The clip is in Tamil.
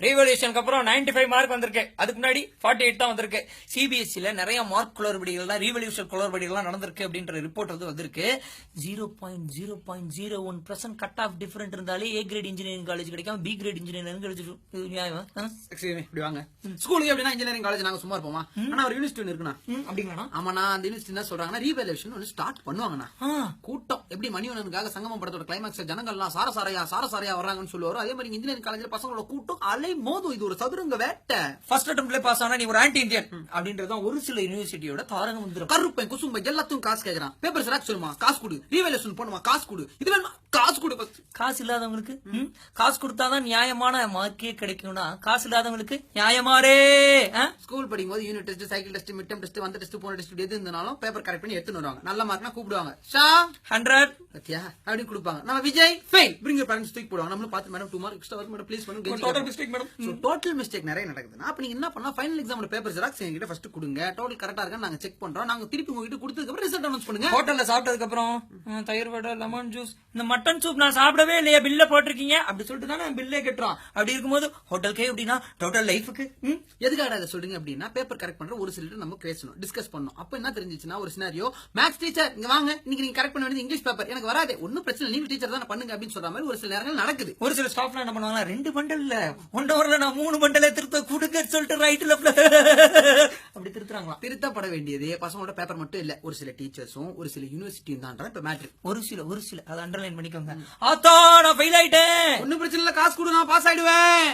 ரீவல்யூஷனுக்கு அப்புறம் 95 மார்க் வந்திருக்கு. அதுக்கு முன்னாடி 48 தான் வந்திருக்கு. சிபிஎஸ்சில நிறைய மார்க் குளறுபடிகள்லாம் ரீவல்யூஷன் குளறுபடிகள்லாம் நடந்திருக்கு அப்படின்ற ரிப்போர்ட் வந்து வந்திருக்கு. 0.01% கட் ஆஃப் டிஃபரெண்ட் இருந்தாலே ஏ கிரேட் இன்ஜினியரிங் காலேஜ் கிடைக்காம பி கிரேட் இன்ஜினியரிங் காலேஜ் நியாயமா? இப்படி வாங்க ஸ்கூலுக்கு எப்படின்னா இன்ஜினியரிங் காலேஜ் நாங்க சும்மா இருப்போமா? ஆனா ஒரு யூனிவர்சிட்டி ஒன்று இருக்குண்ணா. அப்படிங்களா? ஆமாண்ணா, அந்த யூனிவர்சிட்டி என்ன சொல்றாங்கன்னா ரீவல்யூஷன் ஒன்று ஸ்டார்ட் பண்ணுவாங்கண்ணா. கூட்டம் எப்படி மணிவனனுக்காக சங்கமம் படத்தோட கிளைமாக்ஸ் ஜனங்கள்லாம் சாரசாரையா வர்றாங்கன்னு சொல்லுவாரு. அதே மாதிரி இன்ஜினியரிங் காலேஜ்ல பசங்களோட கூட்டம் அலை மோதும். இது ஒரு சதுரங்க வேட்டை. ஃபர்ஸ்ட் அட்டெம்ப்ட்ல பாஸ் ஆனா நீ ஒரு ஆன்டி இந்தியன் அப்படின்றது ஒரு சில யூனிவர்சிட்டியோட தாரக மந்திரம். கருப்பை குசும்பை எல்லாத்துக்கும் காசு கேக்குறான். பேப்பர் ஜெராக்ஸ் சொல்லுமா காசு கொடு, ரீவல்யூஷன் பண்ணுமா காசு கொடு, இது வேணுமா காசு கொடு. காசு இல்லாதவங்களுக்கு காசு கொடுத்தாதான் நியாயமான மார்க்கே கிடைக்கும்னா காசு இல்லாதவங்களுக்கு நியாயமாரே. ஸ்கூல் படிக்கும் போது unit test, cycle test, mid test, வந்த டெஸ்ட், போன டெஸ்ட் எது இருந்தாலும் பேப்பர் கரெக்ட் பண்ணி எடுத்துன்னு வருவாங்க. நல்ல மார்க்னா கூப்பிடுவாங்க. ஷா 100 பத்தியா அப்படி கொடுப்பாங்க. நம்ம Vijay fail bring your parents தூக்கி போடுவாங்க. நம்மளும் பார்த்து மேடம் 2 மார்க் எக்ஸ்ட்ரா வரும் மேடம் ப்ளீஸ் பண்ணுங்க. Total mistake madam. So total mistake நிறைய நடக்குதுன்னா அப்ப நீங்க என்ன பண்ணலாம், ஃபைனல் எக்ஸாமோட பேப்பர் ஜெராக்ஸ் எங்ககிட்ட ஃபர்ஸ்ட் கொடுங்க. டோட்டல் கரெக்டா இருக்கான்னு நாங்க செக் பண்றோம். நாங்க திருப்பி உங்ககிட்ட கொடுத்ததுக்கு அப்புறம் ரிசல்ட் அனௌன்ஸ் பண்ணுங்க. ஹோட்டல்ல சாப்பிட்டதுக்கு அப்புறம் தயிர் வடை, லெமன் ஜூஸ், இந்த மட்டன் சூப் நான் சாப்பிடவே இல்லையா, பில்ல போட்டிருக்கீங்க அப்படி சொல்லிட்டு தானே பில்லே கட்டுறோம். அப்படி இருக்கும்போது ஹோட்டலுக்கே எப்படின்னா டோட்டல் லைஃபுக்கு எதுக்காக அதை சொல்றீங்க அப்படின்னா பேப்பர் கரெக்ட் பண்ற ஒரு சிலர் நம்ம பேசணும், டிஸ்கஸ் பண்ணணும். அப்ப என்ன தெரிஞ்சிச்சுன்னா ஒரு சினாரியோ மேக்ஸ் டீச்சர் இங்க வாங்க இன்னைக்கு நீங்க கரெக்ட் பண்ண வேண்டியது இங்கிலீஷ் பேப்பர் எனக்கு வராது, ஒன்னும் பிரச்சனை நீங்க டீச்சர் தானே பண்ணுங்க அப்படின்னு சொல்ற மாதிரி ஒரு சில நேரங்கள் நடக்குது. ஒரு சில ஸ்டாஃப்ல என்ன பண்ணுவாங்க, 2 பண்டல்ல 1 ஹவர்ல நான் 3 பண்டல திருத்த கொடுக்க சொல்லிட்டு ரைட் லெஃப்ட்ல அப்படி திருத்துறாங்களா? திருத்தப்பட வேண்டியது பசங்களோட பேப்பர் மட்டும் இல்ல, ஒரு சில டீச்சர்ஸும் ஒரு சில யூனிவர்சிட்டியும் தான் இப்ப மேட்ரு. ஒரு சில அதை அண்டர்லைன் பண்ணிக்கோங்க. ஆத்தா நான் ஃபெயில் ஆயிட்டேன், ஒன்னும் பிரச்சனை இல்ல காசு கொடு நான் பாஸ் ஆயிடுவேன்.